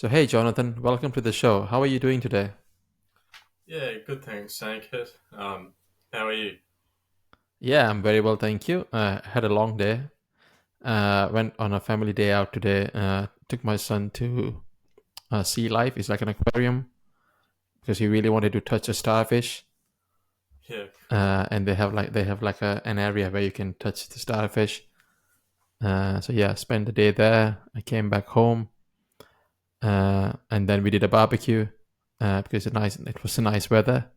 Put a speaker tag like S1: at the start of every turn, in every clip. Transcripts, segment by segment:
S1: So, hey, Jonathan, welcome to the show. How are you doing today?
S2: Yeah, good thanks, Sankit. How are you?
S1: Yeah, I'm very well, thank you. Had a long day. Went on a family day out today. Took my son to Sea Life. It's like an aquarium because he really wanted to touch a starfish.
S2: Yeah, cool.
S1: And they have like an area where you can touch the starfish. So yeah, spent the day there. I came back home, and then we did a barbecue because it was a nice weather.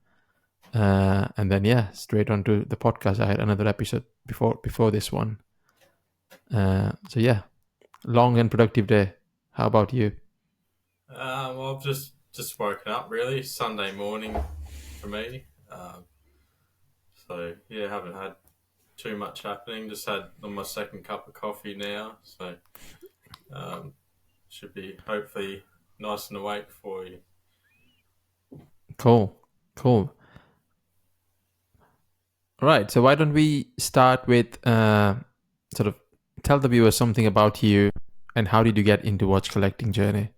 S1: And then yeah, straight onto the podcast. I had another episode before this one. So yeah, long and productive day. How about you?
S2: Well, I've just woken up really Sunday morning for me. So yeah, haven't had too much happening. Just had on my second cup of coffee now, so um, should be hopefully nice and awake for you.
S1: Cool, cool. Right. So why don't we start with sort of tell the viewers something about you and how did you get into watch collecting journey?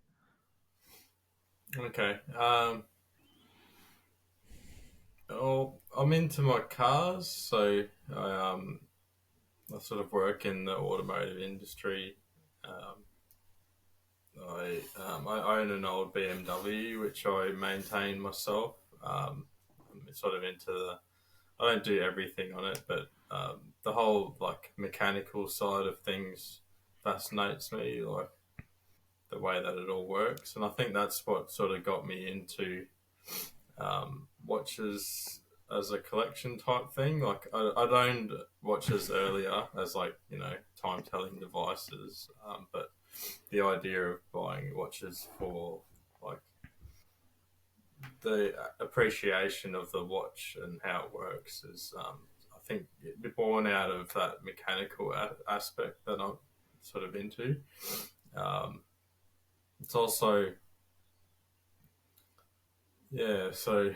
S2: Okay. I'm into my cars, so I sort of work in the automotive industry. Um, I own an old BMW which I maintain myself. I'm sort of into the. I don't do everything on it, but the whole like mechanical side of things fascinates me, like the way that it all works, and I think that's what sort of got me into watches as a collection type thing. Like I'd owned watches earlier as like time telling devices, but the idea of buying watches for like the appreciation of the watch and how it works is, I think, born out of that mechanical aspect that I'm sort of into. Um, it's also, yeah, so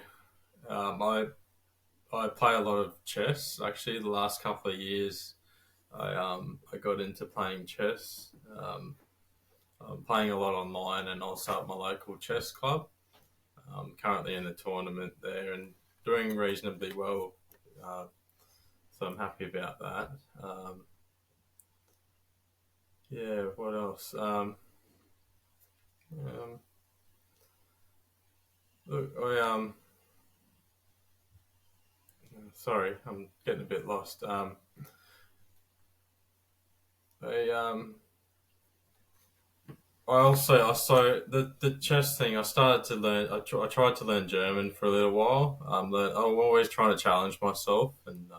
S2: I play a lot of chess. Actually, the last couple of years, I got into playing chess. I'm playing a lot online and also at my local chess club. I'm currently in a tournament there and doing reasonably well, uh, so I'm happy about that. Yeah, what else? Um, Look, sorry, I'm getting a bit lost. I I saw the chess thing. I started to learn. I tried to learn German for a little while. I'm always trying to challenge myself and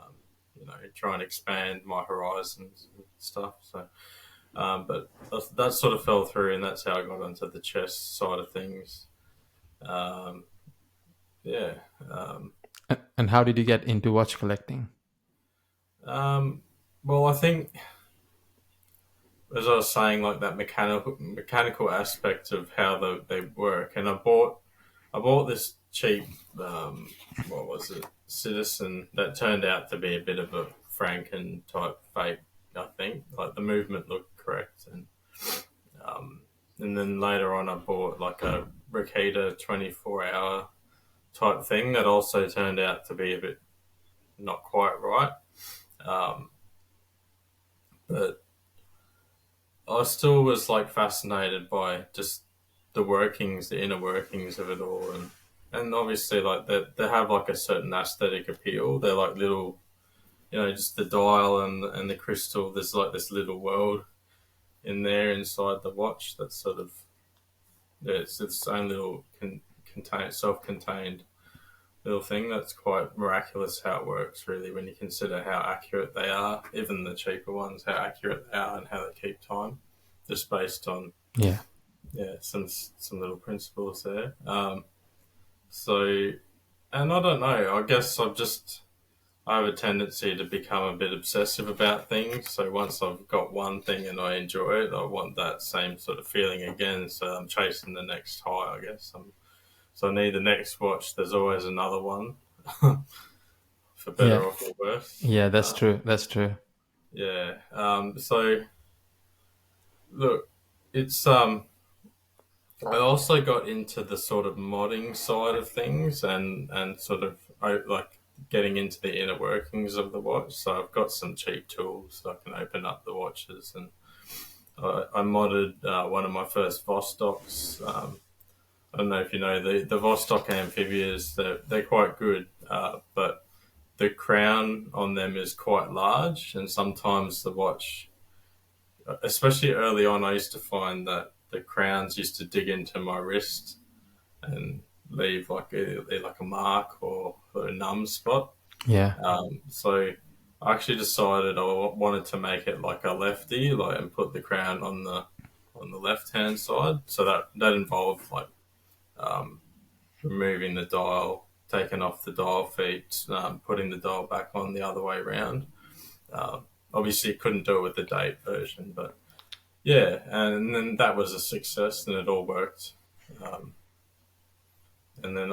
S2: try and expand my horizons and stuff. So, but that sort of fell through, and that's how I got onto the chess side of things. Um, yeah. Um,
S1: And how did you get into watch collecting?
S2: um, well, I think as I was saying, like that mechanical aspect of how they work, and I bought this cheap, what was it, Citizen that turned out to be a bit of a Franken type fake. I think like the movement looked correct, um, and then later on I bought like a Rakita 24 hour type thing that also turned out to be a bit not quite right. Um, but I still was like fascinated by just the workings, the inner workings of it all, and obviously like they have like a certain aesthetic appeal. They're like little, just the dial and the crystal. There's like this little world in there inside the watch that's sort of, yeah, it's its own little self-contained little thing. That's quite miraculous how it works, really, when you consider how accurate they are. Even the cheaper ones, how accurate they are and how they keep time, just based on,
S1: Yeah.
S2: yeah, some little principles there. So, and I don't know. I guess I have a tendency to become a bit obsessive about things. So once I've got one thing and I enjoy it, I want that same sort of feeling again. So I'm chasing the next high. I guess so I need the next watch. There's always another one, for better
S1: Yeah.
S2: or for worse.
S1: Yeah, that's true. That's true.
S2: Yeah. So look, it's I also got into the sort of modding side of things and sort of like getting into the inner workings of the watch. So I've got some cheap tools that I can open up the watches, and I modded one of my first Vostoks. I don't know if you know the Vostok amphibias. They're quite good, but the crown on them is quite large, and sometimes the watch, especially early on, I used to find that the crowns used to dig into my wrist and leave like a mark or a numb spot.
S1: Yeah,
S2: So I actually decided I wanted to make it like a lefty, like and put the crown on the left hand side. So that involved like um, removing the dial, taking off the dial feet, putting the dial back on the other way around. Obviously, couldn't do it with the date version, but yeah, and then that was a success, and it all worked. Um, and then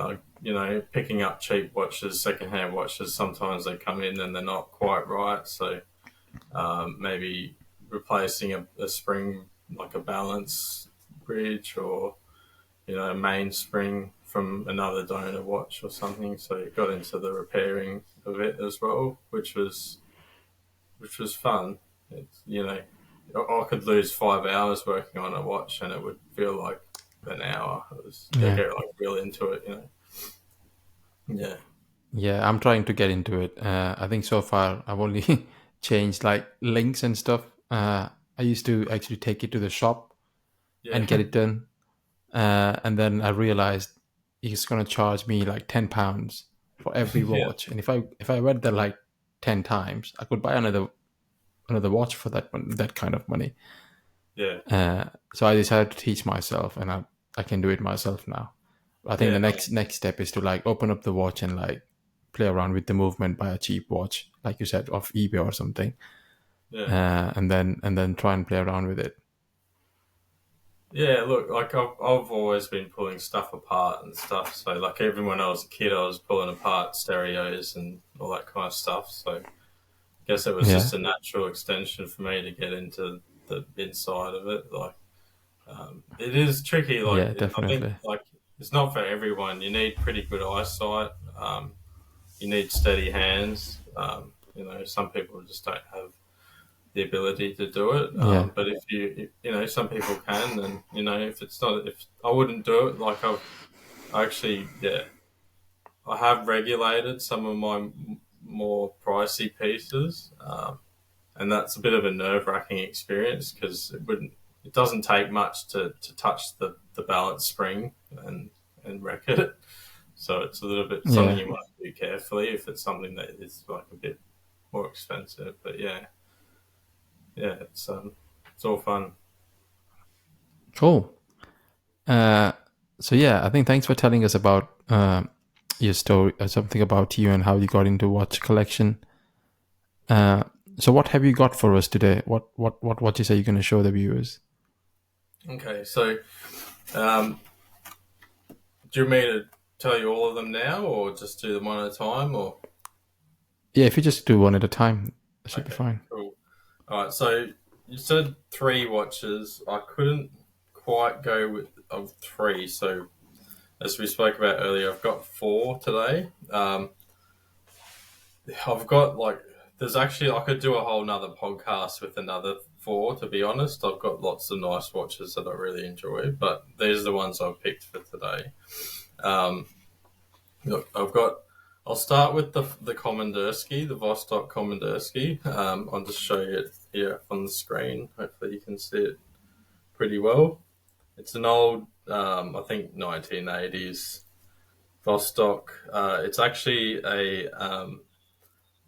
S2: picking up cheap watches, secondhand watches. Sometimes they come in and they're not quite right, so maybe replacing a spring like a balance bridge or a mainspring from another donor watch or something. So it got into the repairing of it as well, which was fun. It's I could lose 5 hours working on a watch and it would feel like an hour. I
S1: yeah,
S2: get like real into it. Yeah,
S1: yeah. I'm trying to get into it. I think so far I've only changed like links and stuff. I used to actually take it to the shop
S2: yeah,
S1: and get it done, and then I realized he's gonna charge me like £10 for every
S2: yeah,
S1: watch, and if I read that like 10 times, I could buy another watch for that kind of money.
S2: yeah,
S1: So I decided to teach myself, and I can do it myself now. I think the
S2: yeah,
S1: next step is to like open up the watch and like play around with the movement by a cheap watch, like you said, off eBay or something,
S2: yeah.
S1: and then try and play around with it.
S2: Yeah, look, like I've always been pulling stuff apart and stuff. So, like, even when I was a kid, I was pulling apart stereos and all that kind of stuff. So, guess it was
S1: Yeah,
S2: just a natural extension for me to get into the inside of it. Like, it is tricky.
S1: yeah,
S2: I think
S1: definitely.
S2: like it's not for everyone. You need pretty good eyesight. You need steady hands. Some people just don't have the ability to do it.
S1: Yeah,
S2: But if some people can, then if it's not, if I wouldn't do it. Like I actually, yeah, I have regulated some of my more pricey pieces. And that's a bit of a nerve wracking experience because it doesn't take much to touch the balance spring and wreck it. So it's a little bit something
S1: yeah,
S2: you want to do carefully if it's something that is like a bit more expensive. But yeah, it's all fun.
S1: cool. Uh, so yeah, I think thanks for telling us about your story, something about you and how you got into watch collection. Uh, so what have you got for us today? What watches are you going to show the viewers?
S2: Okay, so um, do you want me to tell you all of them now, or just do them one at a time, or
S1: Yeah, if you just do one at a time, that should be
S2: okay,
S1: fine.
S2: cool. All right, so you said three watches. I couldn't quite go with of three, so as we spoke about earlier, I've got four today. I've got like there's actually I could do a whole nother podcast with another four. To be honest, I've got lots of nice watches that I really enjoy, but these are the ones I've picked for today. Um, Look, I'll start with the Kommandersky, the Vostok Kommandersky. I'll just show you it here on the screen. Hopefully, you can see it pretty well. It's an old, I think, 1980s Vostok. It's actually a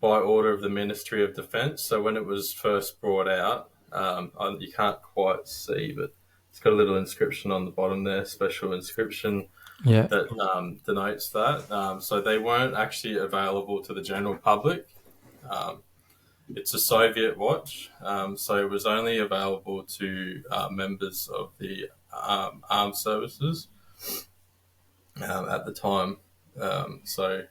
S2: by order of the Ministry of Defence. So when it was first brought out, you can't quite see, but it's got a little inscription on the bottom there, special inscription
S1: Yeah,
S2: that denotes that. So they weren't actually available to the general public. Um, it's a Soviet watch, so it was only available to members of the armed services at the time. So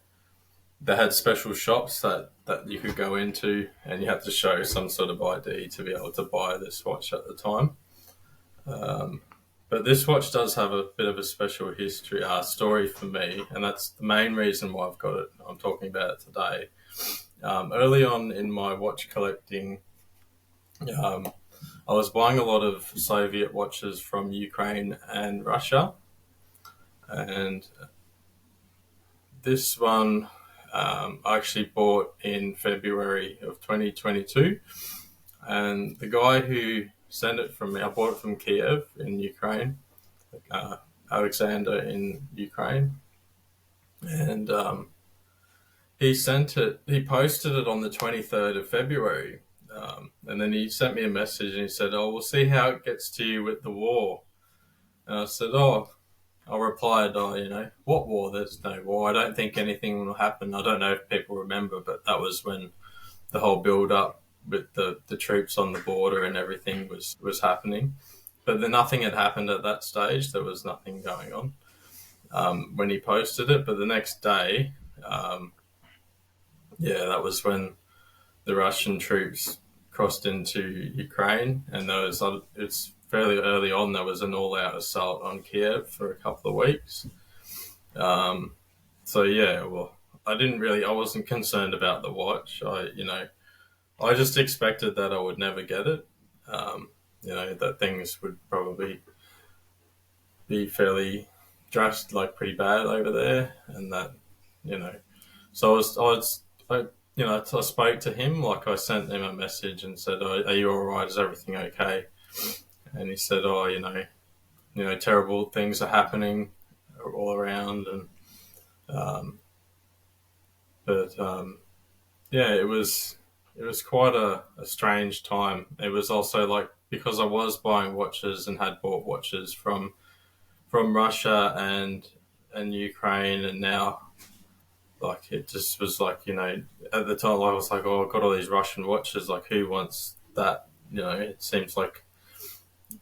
S2: they had special shops that you could go into, and you had to show some sort of ID to be able to buy this watch at the time. Um, But this watch does have a bit of a special history story for me, and that's the main reason why I've got it. I'm talking about it today. Early on in my watch collecting, um, I was buying a lot of Soviet watches from Ukraine and Russia, and this one I actually bought in February of 2022. And the guy who sent it from me, I bought it from Kiev in Ukraine, uh, Alexander in Ukraine, and he sent it. He posted it on the 23rd of February, and then he sent me a message and he said, "Oh, we'll see how it gets to you with the war." And I said, "Oh." I replied, "Oh, what war? There's no war. I don't think anything will happen." I don't know if people remember, but that was when the whole build up with the troops on the border and everything was happening. But then nothing had happened at that stage. There was nothing going on when he posted it. But the next day, um, yeah, that was when the Russian troops crossed into Ukraine, and there was it's fairly early on. There was an all-out assault on Kiev for a couple of weeks. Um, so yeah, well, I wasn't concerned about the watch. I just expected that I would never get it. That things would probably be fairly dressed like pretty bad over there, and that, you know. So I spoke to him. Like I sent him a message and said, "Oh, are you all right? Is everything okay?" And he said, "Oh, terrible things are happening all around," and um, but yeah, it was quite a strange time. It was also like because I was buying watches and had bought watches from Russia and Ukraine, and now like it just was like at the time I was like, oh, I've got all these Russian watches. Like, who wants that? It seems like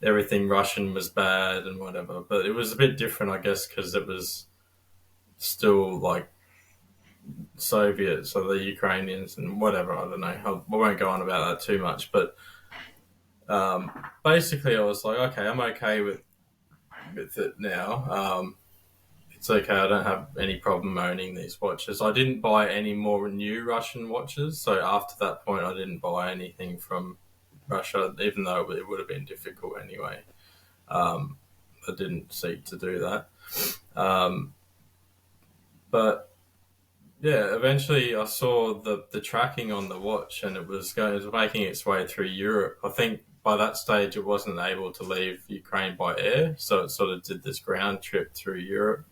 S2: everything Russian was bad and whatever. But it was a bit different, I guess, because it was still like Soviet, so the Ukrainians and whatever. I don't know. I won't go on about that too much, but basically, I was like, okay, I'm okay with it now. It's okay. I don't have any problem owning these watches. I didn't buy any more new Russian watches, so after that point, I didn't buy anything from Russia, even though it would have been difficult anyway. Um, I didn't seek to do that. Um, but yeah, eventually I saw the tracking on the watch, and it was making its way through Europe. I think by that stage it wasn't able to leave Ukraine by air, so it sort of did this ground trip through Europe.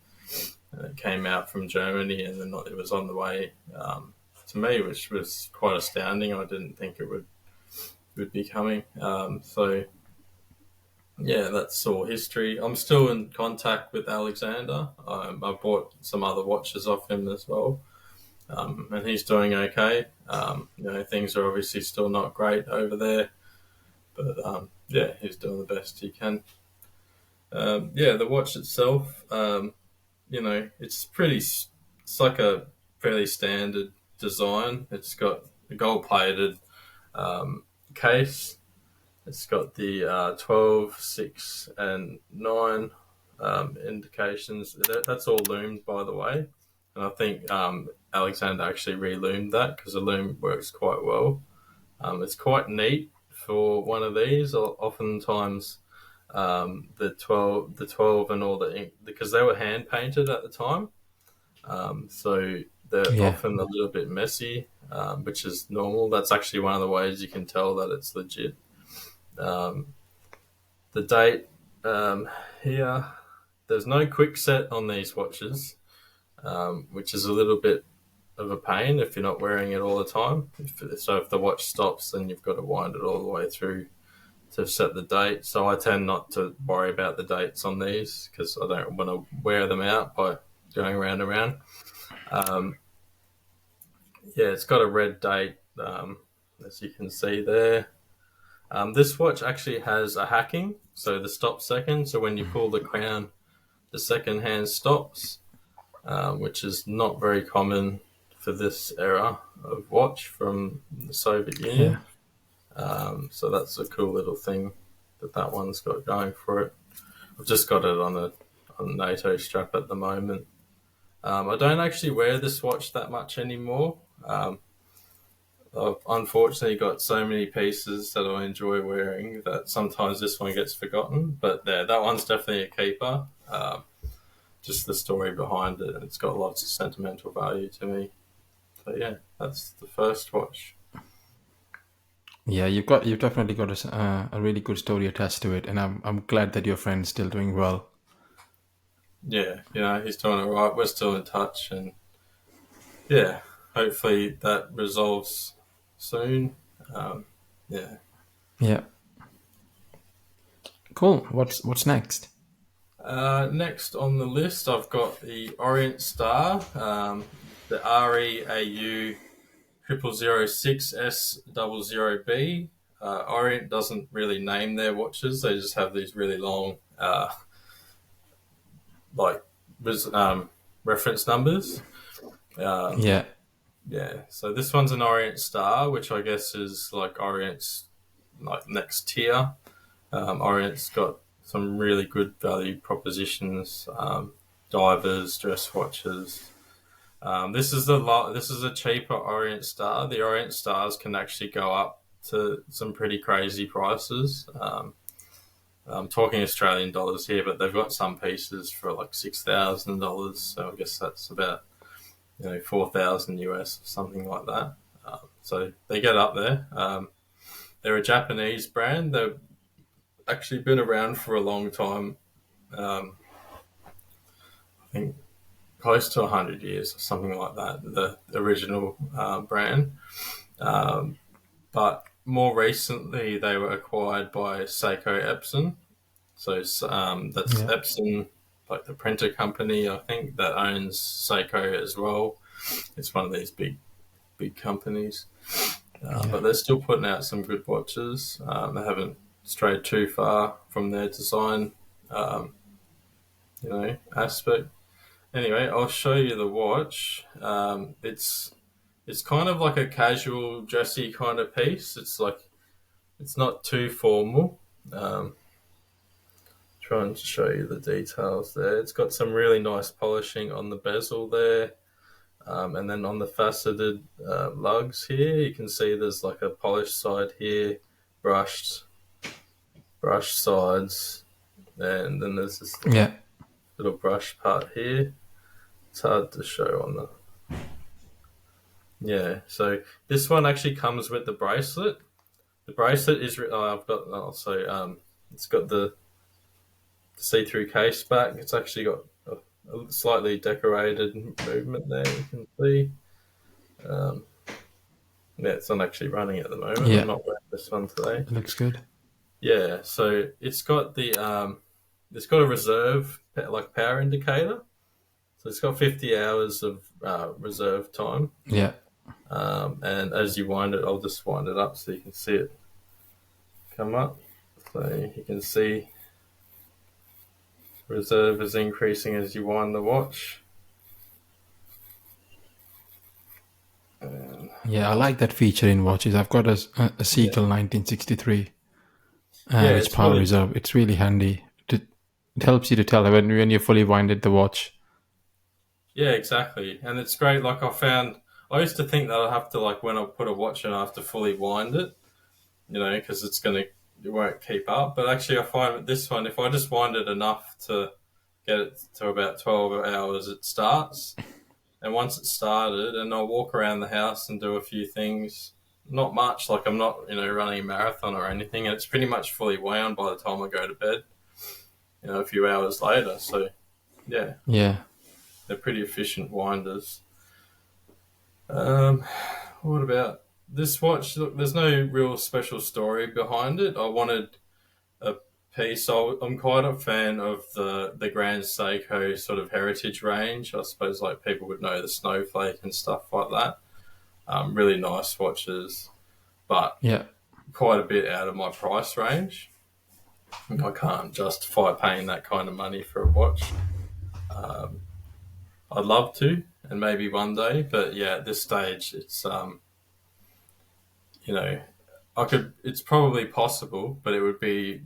S2: And it came out from Germany, and then it was on the way to me, which was quite astounding. I didn't think it would be coming. So yeah, that's all history. I'm still in contact with Alexander. I bought some other watches off him as well. And he's doing okay. Things are obviously still not great over there, but yeah, he's doing the best he can. Yeah, the watch itself, it's like a fairly standard design. It's got a gold plated case. It's got the 12, 6, and 9 indications. That's all loomed, by the way. And I think Alexander actually re-loomed that because the loom works quite well. It's quite neat for one of these. Oftentimes, the 12 and all the ink, because they were hand painted at the time, so they're
S1: Yeah.
S2: often a little bit messy, which is normal. That's actually one of the ways you can tell that it's legit. Um, the date here, there's no quick set on these watches, which is a little bit of a pain if you're not wearing it all the time. So if the watch stops, then you've got to wind it all the way through to set the date. So I tend not to worry about the dates on these because I don't want to wear them out by going round and round. Yeah, it's got a red date, as you can see there. This watch actually has a hacking, so the stop second. So when you pull the crown, the second hand stops, which is not very common for this era of watch from the Soviet
S1: Yeah.
S2: Union. So that's a cool little thing that one's got going for it. I've just got it on a NATO strap at the moment. I don't actually wear this watch that much anymore. I've unfortunately got so many pieces that I enjoy wearing that sometimes this one gets forgotten. But yeah, that one's definitely a keeper. Just the story behind it, and it's got lots of sentimental value to me. So yeah, that's the first watch.
S1: Yeah, you've definitely got a really good story attached to it, and I'm glad that your friend's still doing well.
S2: Yeah, he's doing all right. We're still in touch, and yeah, hopefully that resolves soon. Um, yeah.
S1: Yeah, cool. What's next?
S2: Next on the list, I've got the Orient Star, the REAU 0006S00B. Orient doesn't really name their watches; they just have these really long, like, reference numbers. Um,
S1: Yeah,
S2: yeah, so this one's an Orient Star, which I guess is like Orient's like next tier. Orient's got some really good value propositions, divers, dress watches. This is a cheaper Orient Star. The Orient Stars can actually go up to some pretty crazy prices. I'm talking Australian dollars here, but they've got some pieces for like $6,000. So I guess that's about 4,000 US or something like that. So they get up there. They're a Japanese brand. They've actually been around for a long time. I think close to 100 years or something like that. The original brand, but more recently they were acquired by Seiko Epson. So that's
S1: yeah,
S2: Epson, like the printer company, I think, that owns Seiko as well. It's one of these big companies,
S1: yeah,
S2: but they're still putting out some good watches. They haven't strayed too far from their design, aspect. Anyway, I'll show you the watch. It's kind of like a casual, dressy kind of piece. It's not too formal. Um, Trying to show you the details there. It's got some really nice polishing on the bezel there, and then on the faceted lugs here, you can see there's like a polished side here, brushed brushed sides, and then there's this
S1: yeah,
S2: little brush part here. It's hard to show on the. Yeah, so this one actually comes with the bracelet. The bracelet is. I've got also. It's got the see-through case back. It's actually got a slightly decorated movement there. You can see. Um, yeah, it's not actually running at the moment. I'm
S1: yeah.
S2: not wearing this one today.
S1: It looks good.
S2: Yeah, so it's got a reserve like power indicator. So it's got 50 hours of reserve time.
S1: Yeah,
S2: And as you wind it, I'll just wind it up so you can see it come up. So you can see reserve is increasing as you wind the watch. And,
S1: yeah. I like that feature in watches. I've got a
S2: yeah,
S1: Seagull 1963,
S2: yeah,
S1: which
S2: it's
S1: power
S2: really
S1: reserve. It's really handy. It helps you to tell when you fully winded the watch.
S2: yeah, exactly. And it's great. Like I used to think that I have to like when I put a watch in, I have to fully wind it, because it won't keep up. But actually, I find with this one, if I just wind it enough to get it to about 12 hours, it starts. And once it's started, and I'll walk around the house and do a few things, not much, like I'm not, running a marathon or anything. And it's pretty much fully wound by the time I go to bed, a few hours later. So, yeah,
S1: Yeah,
S2: they're pretty efficient winders. Um, what about this watch? Look, there's no real special story behind it. I wanted a piece. I'm quite a fan of the Grand Seiko sort of heritage range. I suppose like people would know the Snowflake and stuff like that. Really nice watches, but
S1: yeah,
S2: quite a bit out of my price range. I can't justify paying that kind of money for a watch. Um, I'd love to, and maybe one day, but yeah, at this stage, it's you know I could. It's probably possible, but it would be,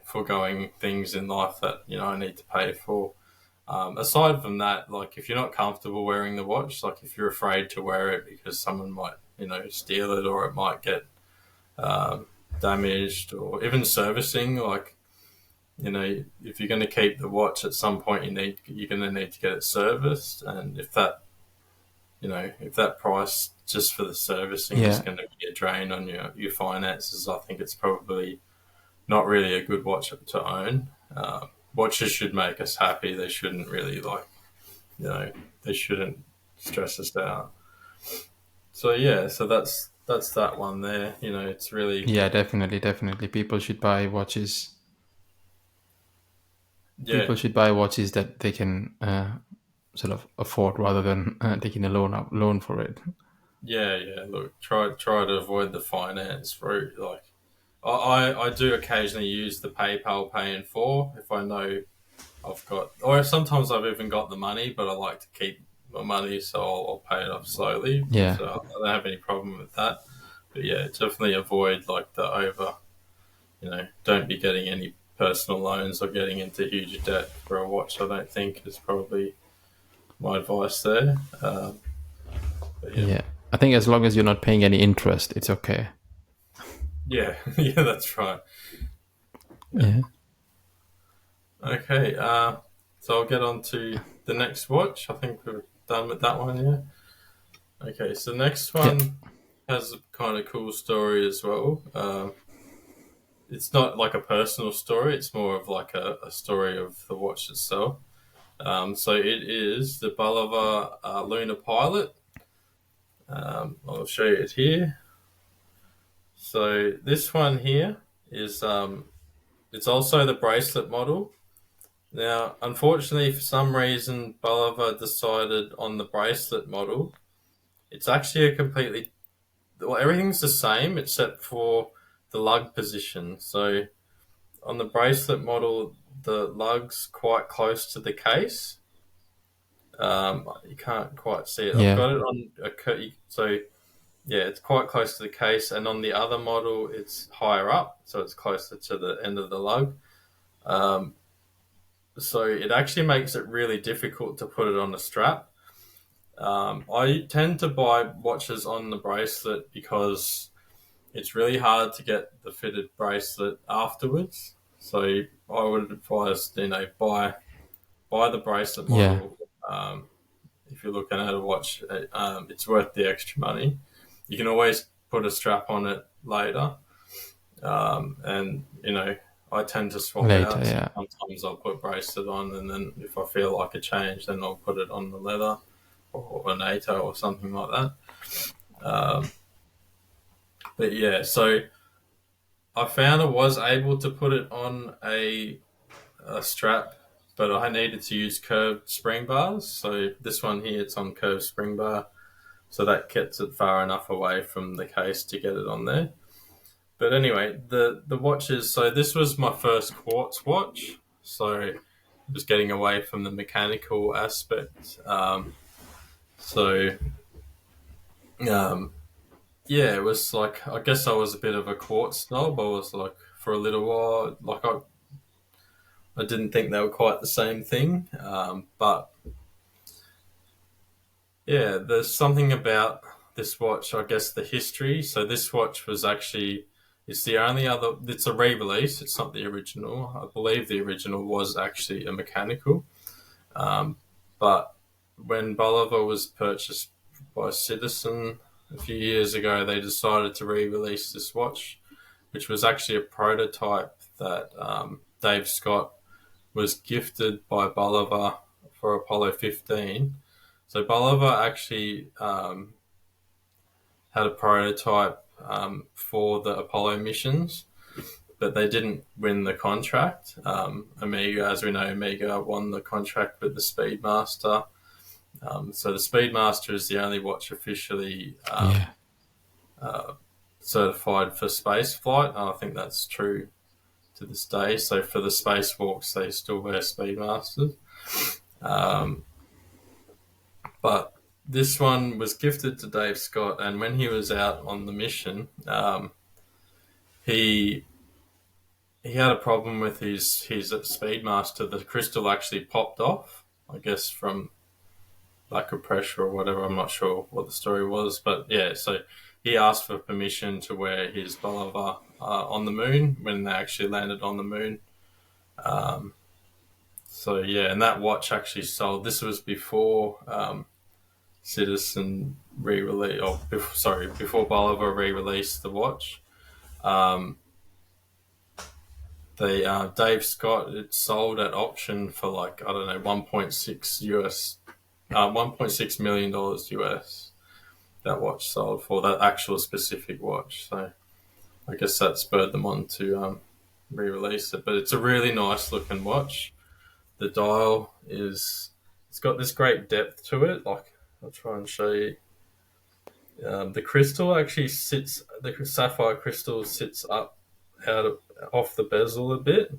S2: foregoing things in life that I need to pay for. Aside from that, like if you're not comfortable wearing the watch, like if you're afraid to wear it because someone might, steal it, or it might get um, damaged, or even servicing, like if you're going to keep the watch, at some point you're going to need to get it serviced, and if that price just for the servicing is
S1: Yeah,
S2: going to be a drain on your finances, I think it's probably not really a good watch to own. Watches should make us happy. They shouldn't really you know, they shouldn't stress us out. So yeah, so that's that one there. It's really
S1: yeah, definitely, definitely. People should buy watches.
S2: yeah,
S1: People should buy watches that they can sort of afford rather than taking a loan for it.
S2: yeah. Look, try to avoid the finance route. Like I do occasionally use the PayPal Pay in Four if I know I've got, or sometimes I've even got the money, but I like to keep my money, so I'll pay it off slowly.
S1: Yeah,
S2: So I don't have any problem with that. But yeah, definitely avoid like the over. Don't be getting any personal loans or getting into huge debt for a watch. I don't think is probably my advice there. But yeah,
S1: yeah. I think as long as you're not paying any interest, it's okay.
S2: yeah, yeah, that's right. Yeah.
S1: Yeah,
S2: Okay. So I'll get on to the next watch. I think we're done with that one. Yeah. Okay. So the next
S1: yeah,
S2: one has a kind of cool story as well. It's not like a personal story; it's more of like a story of the watch itself. So it is the Bulova Lunar Pilot. I'll show you it here. So this one here is it's also the bracelet model. Now, unfortunately, for some reason, Bulova decided on the bracelet model. It's actually a completely, well, everything's the same except for the lug position. So on the bracelet model, the lug's quite close to the case. You can't quite see it. I've
S1: yeah,
S2: got it on so yeah, it's quite close to the case, and on the other model, it's higher up, so it's closer to the end of the lug. Um, so it actually makes it really difficult to put it on a strap. I tend to buy watches on the bracelet because it's really hard to get the fitted bracelet afterwards. So I would advise, buy the bracelet
S1: yeah.
S2: model. If you're looking at a watch, it's worth the extra money. You can always put a strap on it later, and I tend to swap
S1: Later,
S2: out. So
S1: yeah,
S2: sometimes I'll put bracelet on, and then if I feel like a change, then I'll put it on the leather or a NATO or something like that. Um, but yeah, so I found I was able to put it on a strap, but I needed to use curved spring bars. So this one here, it's on curved spring bar, so that gets it far enough away from the case to get it on there. But anyway, the watches. So this was my first quartz watch. So it was getting away from the mechanical aspect. So um, yeah, it was like, I guess I was a bit of a quartz snob. I was like, for a little while, like I didn't think they were quite the same thing. But yeah, there's something about this watch. I guess the history. So this watch was actually, it's the only other. It's a re-release. It's not the original. I believe the original was actually a mechanical. But when Bolivar was purchased by Citizen a few years ago, they decided to re-release this watch, which was actually a prototype that Dave Scott was gifted by Bolivar for Apollo 15. So Bolivar actually had a prototype for the Apollo missions, but they didn't win the contract. Amiga, as we know, Amiga won the contract with the Speedmaster. So the Speedmaster is the only watch officially
S1: yeah,
S2: certified for space flight. And I think that's true to this day. So for the spacewalks, they still wear Speedmasters. Um, but this one was gifted to Dave Scott, and when he was out on the mission, he he had a problem with his Speedmaster. The crystal actually popped off, I guess, from lack of pressure or whatever. I'm not sure what the story was, but yeah. So he asked for permission to wear his Bolivar on the moon when they actually landed on the moon. Um, so yeah, and that watch actually sold. This was before Citizen re-release, or before Bolivar re-released the watch. Um, the Dave Scott, it sold at auction for like, I don't know, 1.6 US, $1.6 million US. That watch sold for that actual specific watch. So I guess that spurred them on to re-release it. But it's a really nice looking watch. The dial is, it's got this great depth to it. Like, I'll try and show you. The crystal actually sits, the sapphire crystal sits up off the bezel a bit,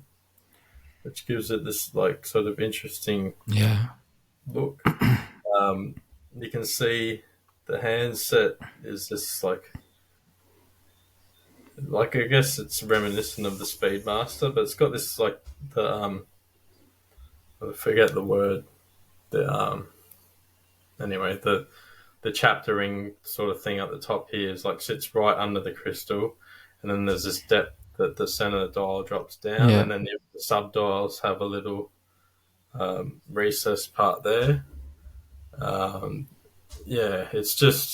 S2: which gives it this like sort of interesting
S1: Yeah.
S2: look. You can see the handset is just like I guess it's reminiscent of the Speedmaster, but it's got this like the I forget the word. The anyway the chaptering sort of thing at the top here is like sits right under the crystal, and then there's this depth that the center of the dial drops down,
S1: Yeah.
S2: and then the sub dials have a little recess part there. Um, yeah, it's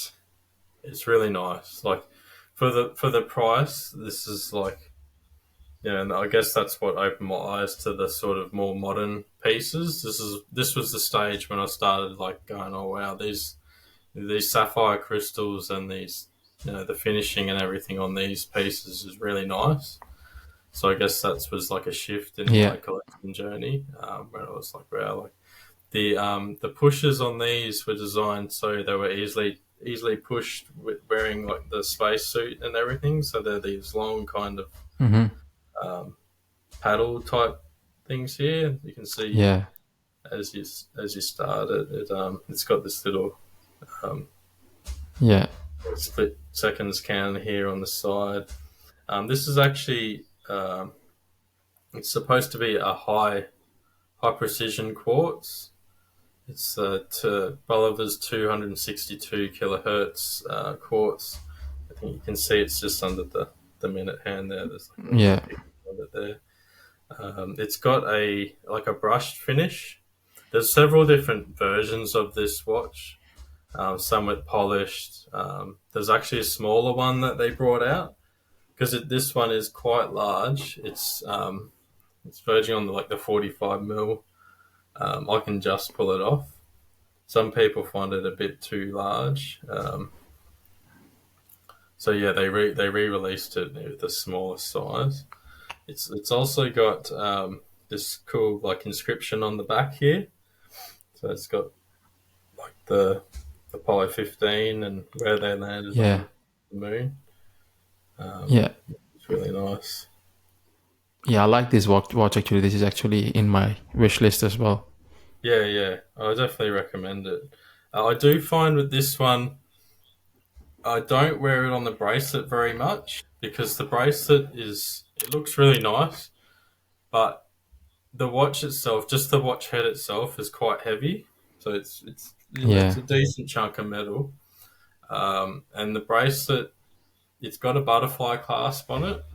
S2: really nice. Like for the price, this is like, yeah, and I guess that's what opened my eyes to the sort of more modern pieces. This was the stage when I started like going, oh wow, these sapphire crystals and these, the finishing and everything on these pieces is really nice. So I guess that was like a shift in
S1: Yeah.
S2: my collection journey, where I was like, wow, like the pushers on these were designed so they were easily pushed with wearing like the spacesuit and everything. So they're these long kind of
S1: Mm-hmm.
S2: um, paddle type things here. You can see
S1: Yeah.
S2: as you start it, it's got this little um,
S1: Yeah.
S2: split seconds counter here on the side. This is actually it's supposed to be a high precision quartz. It's to Bolivar's 262 kilohertz quartz. I think you can see it's just under the minute hand there. There's like a little
S1: Yeah.
S2: picture of it there. It's got a brushed finish. There's several different versions of this watch. Some with polished. There's actually a smaller one that they brought out because this one is quite large. It's verging on the 45 mil. I can just pull it off. Some people find it a bit too large. So yeah, they re-released it with the smaller size. It's also got this cool like inscription on the back here. So it's got like the Apollo 15 and where they landed
S1: Yeah.
S2: on the moon.
S1: Yeah.
S2: It's really nice.
S1: Yeah. I like this watch actually. This is actually in my wish list as well.
S2: Yeah. I definitely recommend it. I do find with this one, I don't wear it on the bracelet very much because the bracelet it looks really nice, but the watch itself, just the watch head itself, is quite heavy. So it's
S1: Yeah.
S2: a decent chunk of metal. And the bracelet, it's got a butterfly clasp on it.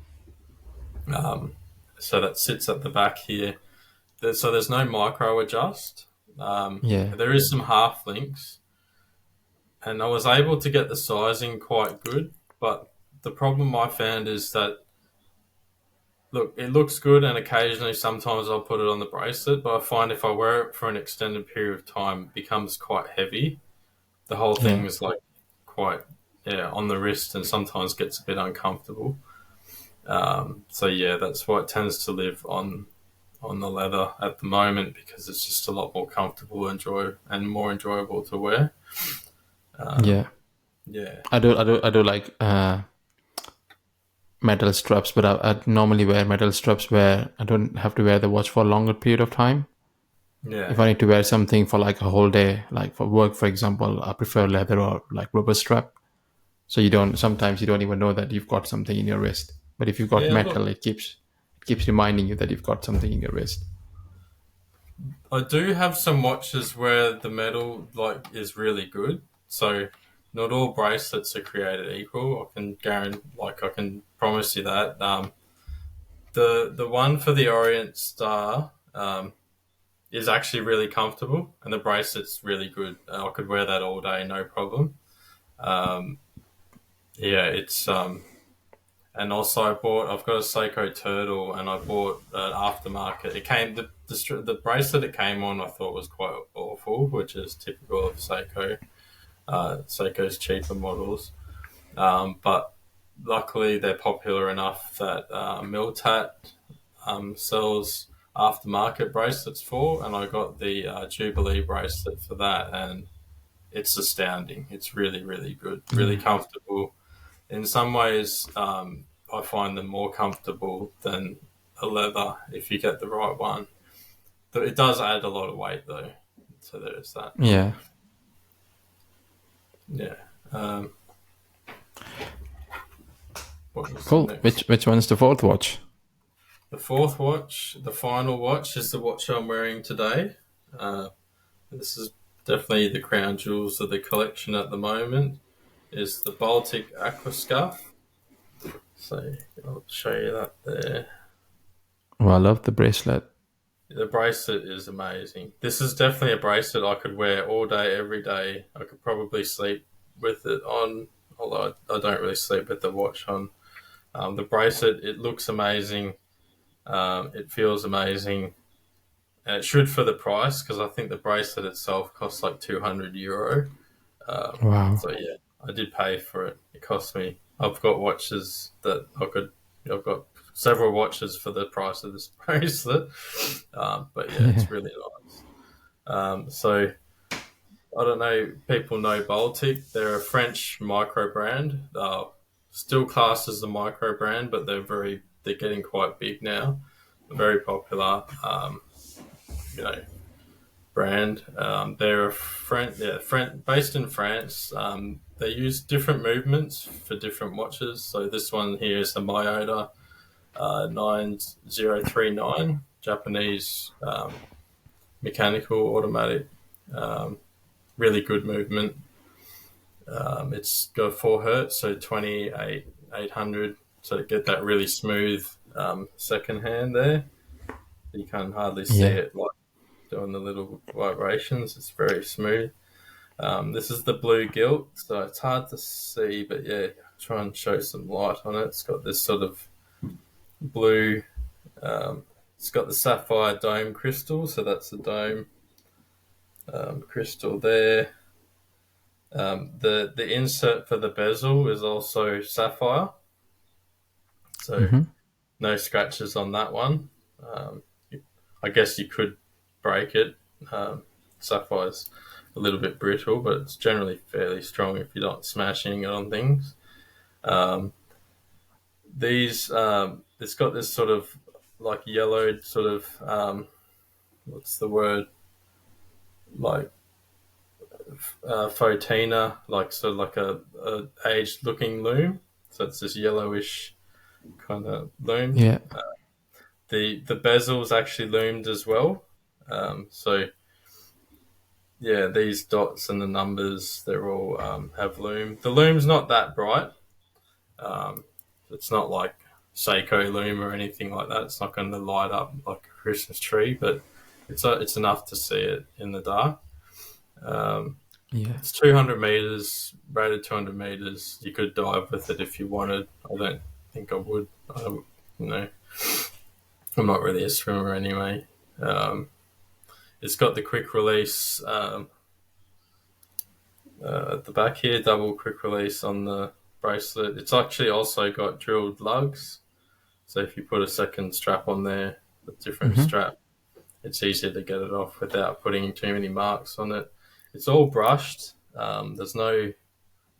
S2: So that sits at the back here. So there's no micro adjust.
S1: Yeah.
S2: There is some half links, and I was able to get the sizing quite good. But the problem I found is that, look, it looks good, and occasionally, sometimes I'll put it on the bracelet. But I find if I wear it for an extended period of time, it becomes quite heavy. The whole thing
S1: Yeah.
S2: is like quite, on the wrist, and sometimes gets a bit uncomfortable. So yeah, that's why it tends to live on the leather at the moment because it's just a lot more comfortable and more enjoyable to wear.
S1: Yeah.
S2: Yeah,
S1: I do like metal straps, but I normally wear metal straps where I don't have to wear the watch for a longer period of time.
S2: yeah,
S1: If I need to wear something for like a whole day, like for work, for example, I prefer leather or like rubber strap. So sometimes you don't even know that you've got something in your wrist. But if you've got
S2: Yeah, look,
S1: metal, it keeps reminding you that you've got something in your wrist.
S2: I do have some watches where the metal like is really good. So not all bracelets are created equal. I can guarantee, like I can promise you that. The one for the Orient Star is actually really comfortable, and the bracelet's really good. I could wear that all day, no problem. Um, yeah, it's and also I've got a Seiko Turtle, and I bought an aftermarket. It came the bracelet it came on. I thought was quite awful, which is typical of Seiko. Seiko's cheaper models, but luckily they're popular enough that Miltat sells aftermarket bracelets for, and I got the Jubilee bracelet for that, and it's astounding. It's really, really good, really
S1: Yeah.
S2: comfortable. In some ways, I find them more comfortable than a leather if you get the right one. But it does add a lot of weight though, so there's that.
S1: Yeah.
S2: Yeah. Um, what was the
S1: Cool. Which
S2: next?
S1: which one's the fourth watch?
S2: The fourth watch, the final watch, is the watch I'm wearing today. This is definitely the crown jewels of the collection at the moment. Is the Baltic Aquascarf. So I'll show you that there.
S1: Oh, I love the bracelet.
S2: The bracelet is amazing. This is definitely a bracelet I could wear all day, every day. I could probably sleep with it on, although I don't really sleep with the watch on. The bracelet, it looks amazing. It feels amazing. And it should for the price, because I think the bracelet itself costs like €200.
S1: Wow.
S2: So yeah, I did pay for it. It cost me. I've got watches that I could. I've got several watches for the price of this bracelet. But yeah,
S1: Yeah.
S2: it's really nice. So I don't know. People know Baltic. They're a French micro brand. Still classed as a micro brand, but they're getting quite big now. Very popular. You know, brand. They're a based in France. They use different movements for different watches. So this one here is the Miyota 9039, Japanese mechanical automatic. Um, Really good movement. It's got 4 hertz, so 2800. So get that really smooth second hand there. You can hardly see
S1: Yeah.
S2: it like doing the little vibrations. It's very smooth. This is the blue gilt, so it's hard to see, but yeah, try and show some light on it. It's got this sort of blue. It's got the sapphire dome crystal, so that's the dome crystal there. The insert for the bezel is also sapphire, so
S1: Mm-hmm.
S2: no scratches on that one. Um, I guess you could break it. Sapphire's a little bit brittle, but it's generally fairly strong if you're not smashing it on things. Um, it's got this sort of like yellowed sort of what's the word, like photina, like sort of like a aged looking loom. So it's this yellowish kind of loom.
S1: Yeah.
S2: The bezel's actually loomed as well. So yeah, these dots and the numbers, they're all have loom. The loom's not that bright. Um, it's not like Seiko loom or anything like that. It's not going to light up like a Christmas tree, but it's enough to see it in the dark. Um,
S1: Yeah.
S2: it's 200 meters, rated 200 meters. You could dive with it if you wanted. I don't think I would. You know, I'm not really a swimmer anyway. Um, it's got the quick release at the back here, double quick release on the bracelet. It's actually also got drilled lugs. So if you put a second strap on there, a different
S1: Mm-hmm.
S2: strap, it's easier to get it off without putting too many marks on it. It's all brushed. There's no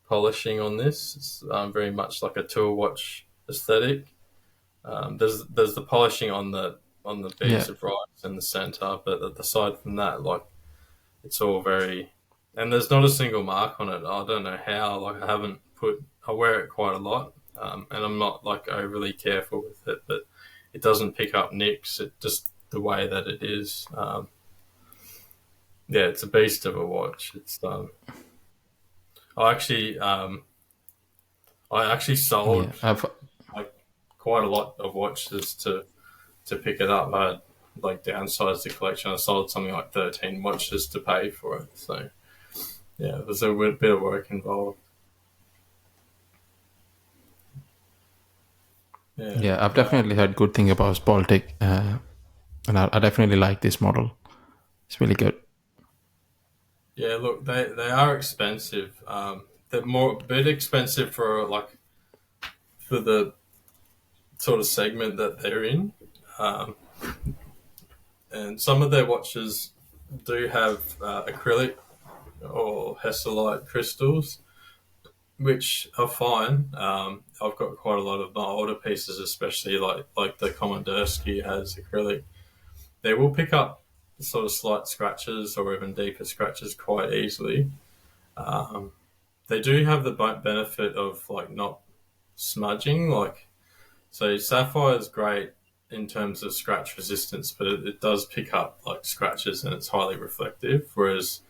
S2: polishing on this. It's very much like a tool watch aesthetic. There's the polishing on the
S1: Yeah.
S2: beads of rice in the center, but aside from that, like it's all very, and there's not a single mark on it. I don't know how. Like I wear it quite a lot. and I'm not like overly careful with it, but it doesn't pick up nicks. It just the way that it is. Yeah, it's a beast of a watch. It's I actually I actually
S1: Yeah,
S2: sold like quite a lot of watches to pick it up. I had like downsized the collection. I sold something like 13 watches to pay for it. So yeah, there's a bit of work involved. Yeah.
S1: yeah. I've definitely heard good thing about Baltic, and I definitely like this model. It's really good.
S2: Yeah, look, they are expensive. They're more a bit expensive for for the sort of segment that they're in. Um, and some of their watches do have acrylic or Hesalite crystals, which are fine. I've got quite a lot of my older pieces, especially like the Kommandersky has acrylic. They will pick up sort of slight scratches or even deeper scratches quite easily. Um, they do have the benefit of like not smudging. Like so, sapphire is great in terms of scratch resistance, but it does pick up like scratches and it's highly reflective. Whereas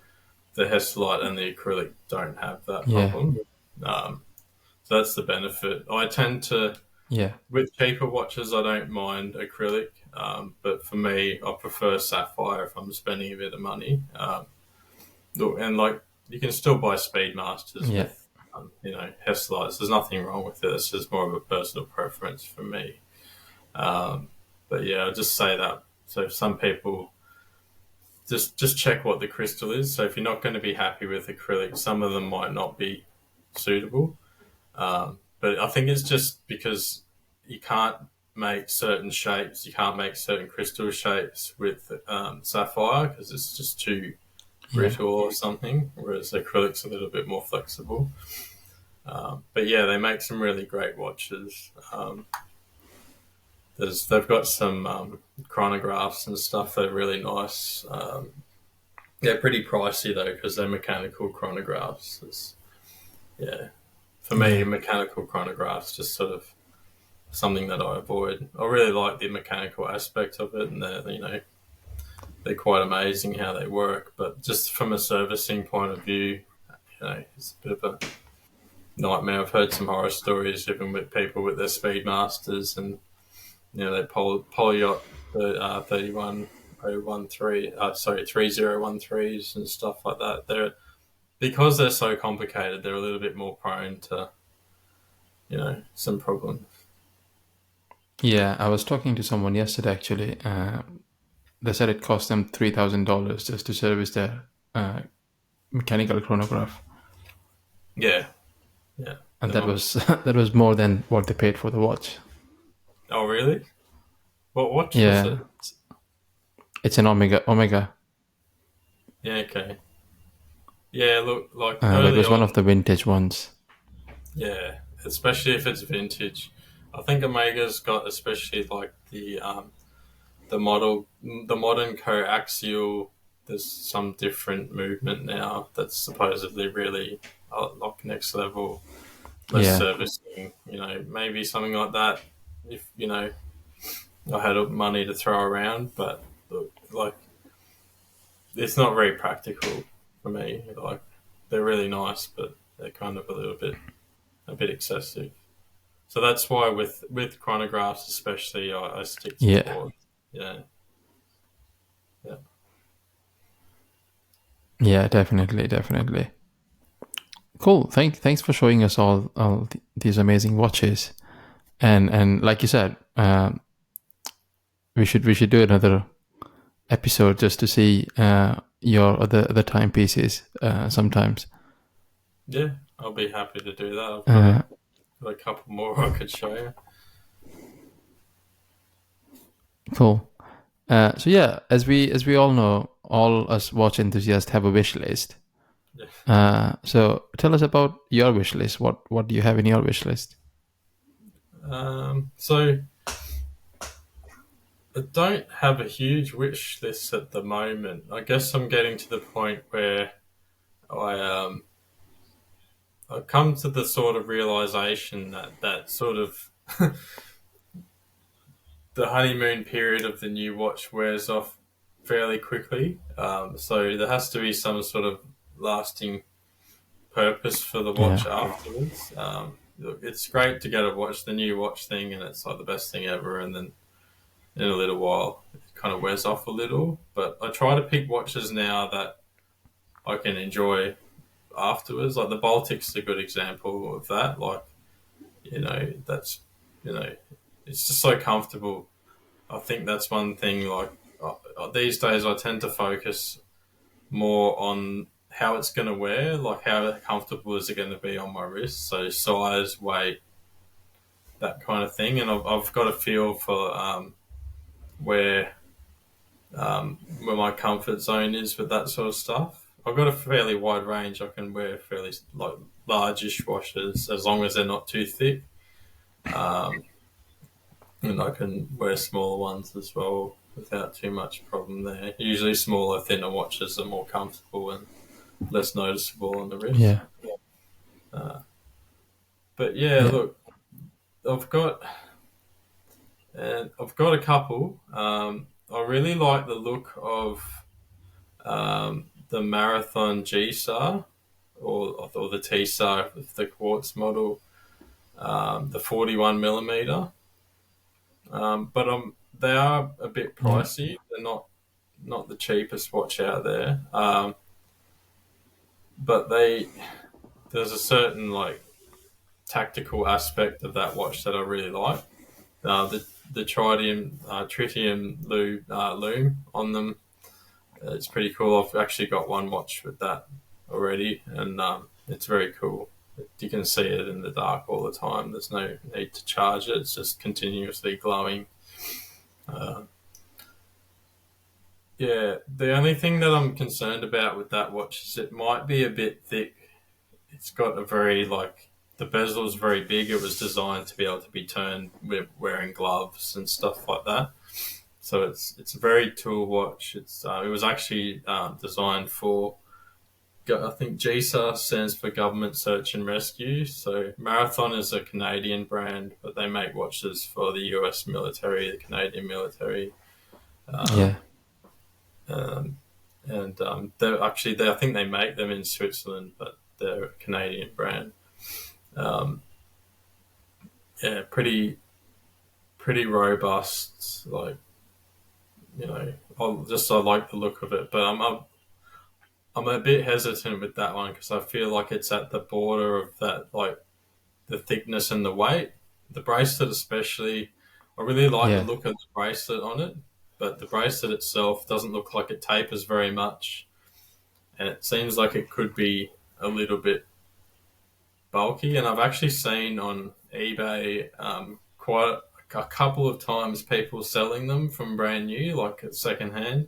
S2: the Hesalite and the acrylic don't have that
S1: Yeah,
S2: problem. Um, so that's the benefit. I tend to,
S1: yeah,
S2: with cheaper watches, I don't mind acrylic, but for me, I prefer sapphire if I'm spending a bit of money. And like you can still buy Speedmasters
S1: yeah,
S2: with, Headlights. There's nothing wrong with it. It's just more of a personal preference for me. Um, but yeah, I'll just say that. So some people just check what the crystal is. So if you're not going to be happy with acrylic, some of them might not be suitable. But I think it's just because you can't make certain shapes, you can't make certain crystal shapes with sapphire because it's just too
S1: yeah,
S2: brittle or something, whereas acrylic's a little bit more flexible. But yeah, they make some really great watches. They've got some chronographs and stuff that are really nice. They're pretty pricey though because they're mechanical chronographs. Yeah, for me,
S1: yeah,
S2: mechanical chronographs just sort of something that I avoid. I really like the mechanical aspect of it, and they're quite amazing how they work. But just from a servicing point of view, it's a bit of a nightmare. I've heard some horror stories even with people with their Speedmasters and they polyot the 31013, 3013s and stuff like that. Because they're so complicated, they're a little bit more prone to some problems.
S1: yeah. I was talking to someone yesterday actually. They said it cost them $3,000 just to service their mechanical chronograph,
S2: Yeah, yeah.
S1: and that
S2: No.
S1: was that was more than what they paid for the watch.
S2: Oh, really? What watch was
S1: Yeah,
S2: it?
S1: it's an Omega.
S2: Yeah, okay. Yeah, look, like
S1: Like it
S2: early
S1: was one of
S2: on,
S1: the vintage ones.
S2: yeah, especially if it's vintage. I think Omega's got especially like the modern coaxial. There's some different movement now that's supposedly really like next level, less
S1: Yeah,
S2: servicing. Maybe something like that. If I had money to throw around, but look, like it's not very practical for me. Like they're really nice, but they're kind of a bit excessive. So that's why with chronographs, especially, I stick to
S1: yeah,
S2: pause. Yeah, yeah,
S1: yeah. Definitely, definitely. Cool. Thanks for showing us all these amazing watches. And like you said, we should do another episode just to see your other timepieces sometimes.
S2: yeah. I'll be happy to do that. I've
S1: Uh,
S2: got a couple more I could show you.
S1: cool. So yeah, as we all know, all us watch enthusiasts have a wish list.
S2: Yeah.
S1: So tell us about your wish list. What do you have in your wish list?
S2: So I don't have a huge wish list at the moment. I guess I'm getting to the point where I I've come to the sort of realization that that sort of the honeymoon period of the new watch wears off fairly quickly. So there has to be some sort of lasting purpose for the
S1: Yeah.
S2: watch afterwards. It's great to get to watch the new watch thing, and it's like the best thing ever. And then in a little while, it kind of wears off a little. But I try to pick watches now that I can enjoy afterwards. Like the Baltic's a good example of that. Like, that's, you know, it's just so comfortable. I think that's one thing. Like these days, I tend to focus more on how it's going to wear, like how comfortable is it going to be on my wrist. So size, weight, that kind of thing. And I've got a feel for where where my comfort zone is with that sort of stuff. I've got a fairly wide range. I can wear fairly like largish washes as long as they're not too thick. Um, and I can wear smaller ones as well without too much problem there. Usually, smaller, thinner watches are more comfortable and less noticeable on the wrist.
S1: Yeah.
S2: Uh, but yeah,
S1: Yeah.
S2: look, I've got I've got a couple. I really like the look of the Marathon G Star or the T Star, the quartz model, the 41 millimeter. But they are a bit
S1: Yeah.
S2: pricey. They're not the cheapest watch out there. But there's a certain like tactical aspect of that watch that I really like. The tritium loom on them. It's pretty cool. I've actually got one watch with that already, and it's very cool. You can see it in the dark all the time. There's no need to charge it. It's just continuously glowing. Uh, yeah, the only thing that I'm concerned about with that watch is it might be a bit thick. It's got a very like the bezel is very big. It was designed to be able to be turned with wearing gloves and stuff like that. So it's a very tool watch. It was actually designed for I think GSAR stands for Government Search and Rescue. So Marathon is a Canadian brand, but they make watches for the US military, the Canadian military,
S1: Yeah.
S2: um, um, and they're actually I think they make them in Switzerland, but they're a Canadian brand. Um, yeah, pretty robust. Like I like the look of it, but I'm a bit hesitant with that one because I feel like it's at the border of that, like the thickness and the weight. The bracelet, especially, I really like the
S1: Yeah.
S2: look of the bracelet on it, but the bracelet itself doesn't look like it tapers very much, and it seems like it could be a little bit bulky. And I've actually seen on eBay quite a couple of times people selling them from brand new, like at second hand,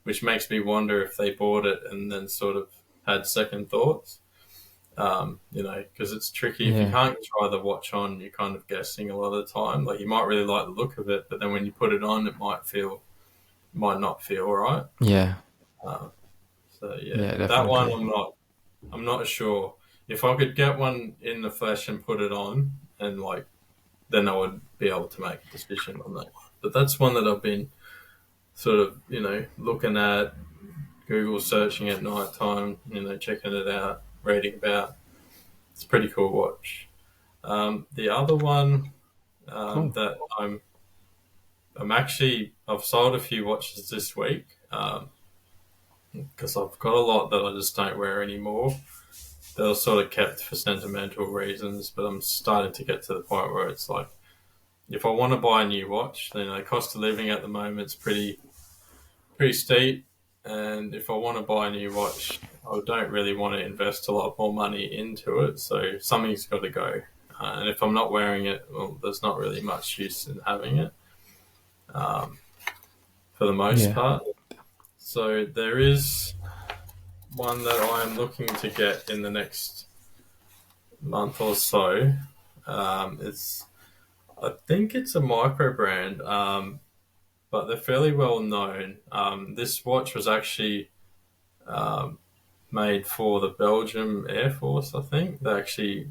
S2: which makes me wonder if they bought it and then sort of had second thoughts. Because it's tricky if you
S1: Yeah.
S2: can't try the watch on, you're kind of guessing a lot of the time. Like you might really like the look of it, but then when you put it on, it might not feel right.
S1: Yeah.
S2: Uh, so yeah,
S1: Yeah.
S2: that one
S1: Definitely.
S2: I'm not sure. If I could get one in the flesh and put it on, and like then I would be able to make a decision on that. But that's one that I've been sort of looking at, Google searching at night time, checking it out, reading about. It's a pretty cool watch. The other one
S1: Cool.
S2: that I've sold a few watches this week because I've got a lot that I just don't wear anymore. They're sort of kept for sentimental reasons, but I'm starting to get to the point where it's like, if I want to buy a new watch, then the cost of living at the moment is pretty steep. And if I want to buy a new watch, I don't really want to invest a lot more money into it. So something's got to go. And if I'm not wearing it, well, there's not really much use in having it um, for the most
S1: Yeah.
S2: part. So there is one that I am looking to get in the next month or so. It's I think it's a micro brand, but they're fairly well known. This watch was actually um, made for the Belgium Air Force. I think they actually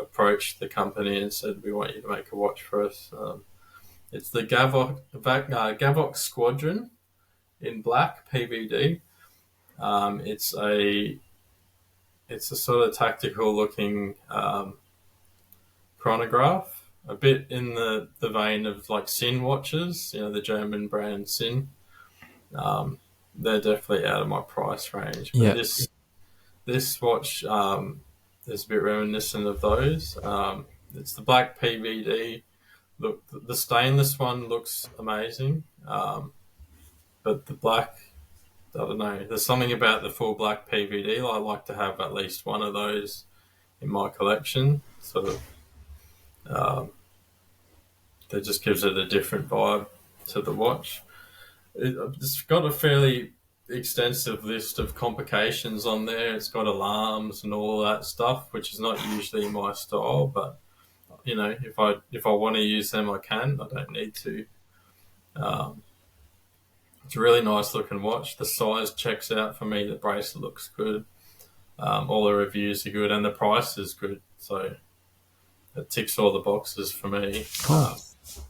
S2: approached the company and said, "We want you to make a watch for us." It's the Gavox Squadron in black PVD. It's a sort of tactical looking chronograph, a bit in the vein of like Sin watches, the German brand Sin. Um, they're definitely out of my price range, but
S1: Yeah.
S2: this watch is a bit reminiscent of those. It's the black PVD. Look, the stainless one looks amazing, but the black, I don't know. There's something about the full black PVD. I like to have at least one of those in my collection. Sort of, um, that just gives it a different vibe to the watch. It's got a fairly extensive list of complications on there. It's got alarms and all of that stuff, which is not usually my style. But if I want to use them, I can. I don't need to. Um, it's a really nice looking watch. The size checks out for me. The bracelet looks good. All the reviews are good, and the price is good. So it ticks all the boxes for me.
S1: Cool.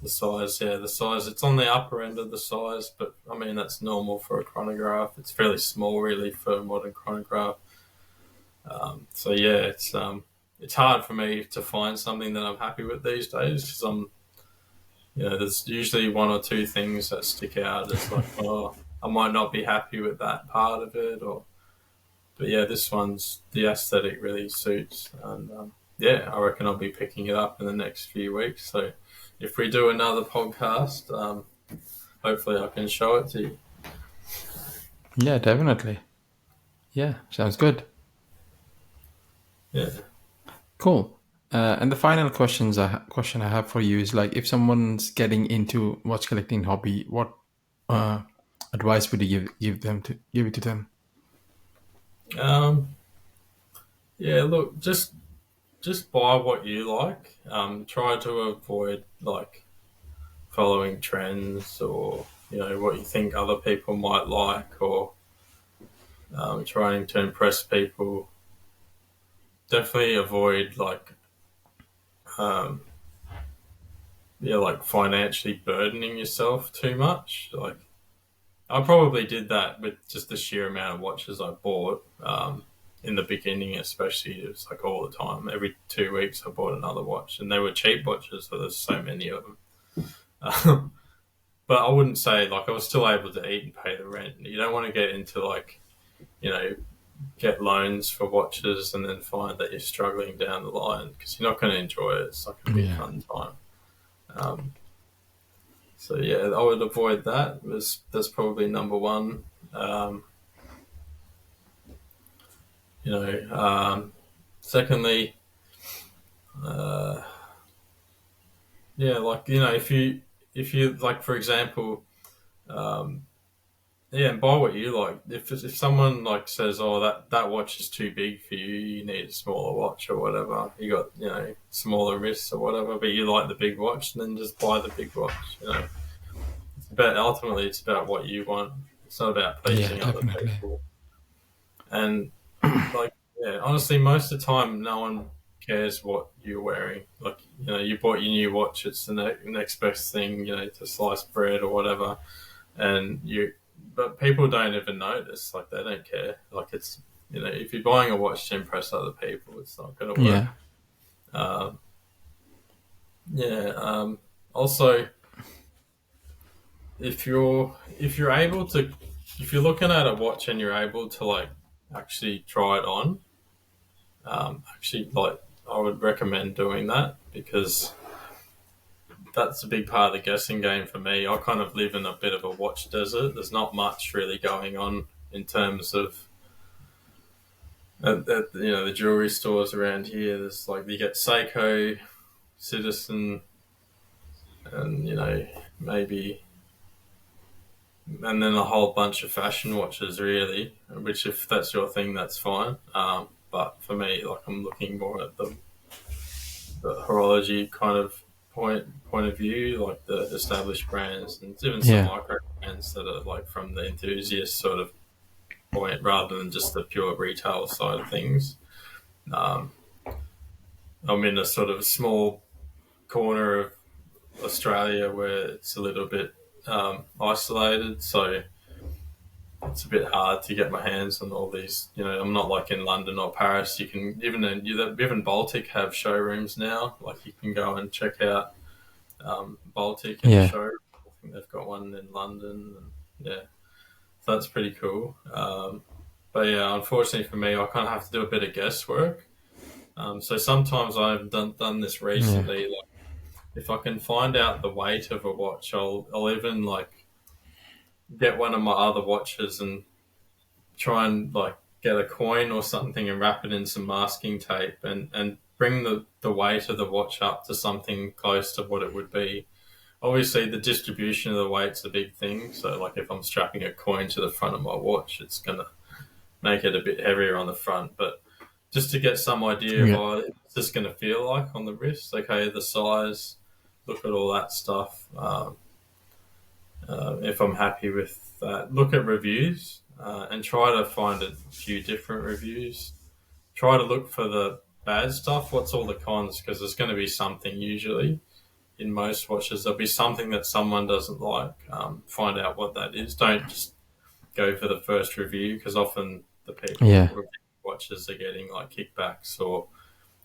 S2: The size, yeah, the size. It's on the upper end of the size, but I mean that's normal for a chronograph. It's fairly small, really, for a modern chronograph. So yeah, it's hard for me to find something that I'm happy with these days because there's usually one or two things that stick out. It's like, oh, I might not be happy with that part of it, but yeah, this one's the aesthetic really suits, and yeah, I reckon I'll be picking it up in the next few weeks. So if we do another podcast, hopefully I can show it to you.
S1: Yeah, definitely. Yeah, sounds good.
S2: Yeah.
S1: Cool. And the final question I have for you is like, if someone's getting into watch collecting hobby, what uh, advice would you give it to them?
S2: Um, yeah. Look, just buy what you like. Try to avoid like following trends or what you think other people might like or trying to impress people. Definitely avoid um, like financially burdening yourself too much. Like I probably did that with just the sheer amount of watches I bought. In the beginning, especially, it was like all the time. Every 2 weeks, I bought another watch, and they were cheap watches, so there's so many of them. But I wouldn't say like I was still able to eat and pay the rent. You don't want to get into like you know get loans for watches and then find that you're struggling down the line because you're not going to enjoy it. It's not going to be a
S1: Yeah.
S2: fun time. Um, so yeah, I would avoid that. That's probably number one. Um, you know, secondly, uh, yeah, like if you like for example, um, yeah, and buy what you like. If someone like says, "Oh, that watch is too big for you. You need a smaller watch or whatever," you got smaller wrists or whatever, but you like the big watch, then just buy the big watch. But ultimately, it's about what you want. It's not about
S1: Yeah,
S2: pleasing other
S1: definitely.
S2: people. And like, yeah, honestly, most of the time, no one cares what you're wearing. Like, you bought your new watch. It's the next best thing, to slice bread or whatever. But people don't even notice. Like, they don't care. Like, it's, if you're buying a watch to impress other people, it's not going to work.
S1: Yeah.
S2: Um, yeah. Also, if you're looking at a watch and you're able to like actually try it on, actually like I would recommend doing that because that's a big part of the guessing game for me. I kind of live in a bit of a watch desert. There's not much really going on in terms of the jewelry stores around here. There's like you get Seiko, Citizen, and maybe and then a whole bunch of fashion watches, really. Which, if that's your thing, that's fine. But for me, like I'm looking more at the horology kind of point of view, like the established brands and even some
S1: Yeah.
S2: micro brands that are like from the enthusiast sort of point rather than just the pure retail side of things. Um, I'm in a sort of small corner of Australia where it's a little bit isolated, so it's a bit hard to get my hands on all these. I'm not like in London or Paris. You can even Baltic have showrooms now. Like you can go and check out Baltic in a
S1: Yeah.
S2: showroom. I think they've got one in London, and yeah, so that's pretty cool. But yeah, unfortunately for me, I kind of have to do a bit of guesswork. So sometimes I've done this
S1: Yeah.
S2: recently. Like if I can find out the weight of a watch, I'll even like get one of my other watches and try and like get a coin or something and wrap it in some masking tape and bring the weight of the watch up to something close to what it would be. Obviously, the distribution of the weight's a big thing. So, like if I'm strapping a coin to the front of my watch, it's gonna make it a bit heavier on the front. But just to get some idea of
S1: Yeah.
S2: what's this going to feel like on the wrist, okay, the size, look at all that stuff. If I'm happy with that, look at reviews and try to find a few different reviews. Try to look for the bad stuff. What's all the cons? Because there's going to be something usually in most watches. There'll be something that someone doesn't like. Find out what that is. Don't just go for the first review because often the people
S1: Yeah.
S2: reviewing watches are getting like kickbacks or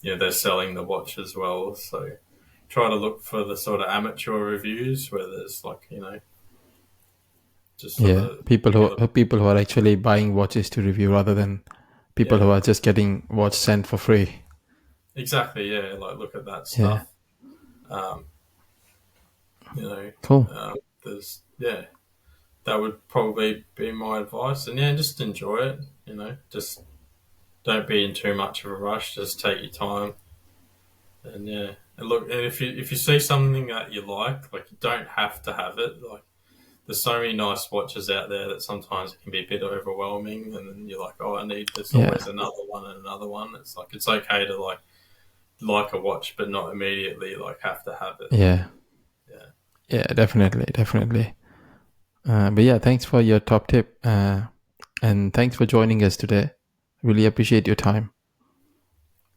S2: they're selling the watch as well. So try to look for the sort of amateur reviews where there's like just for
S1: Yeah.
S2: the
S1: People
S2: regular.
S1: who are actually buying watches to review rather than people who
S2: Yeah,
S1: are just getting watch sent for free.
S2: exactly. Yeah, like look at that
S1: Yeah.
S2: stuff. Um, you know,
S1: Cool.
S2: there's that would probably be my advice. And yeah, just enjoy it. Just don't be in too much of a rush. Just take your time. And yeah, and look, and if you see something that you like you don't have to have it. Like there's so many nice watches out there that sometimes it can be a bit overwhelming, and then you're like, oh, I need. There's
S1: Yeah.
S2: always another one and another one. It's like it's okay to like a watch, but not immediately like have to have it.
S1: Yeah.
S2: Yeah,
S1: Yeah. Definitely. Definitely. But yeah, thanks for your top tip. And thanks for joining us today. Really appreciate your time.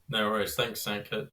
S2: no worries. Thanks, Sanket.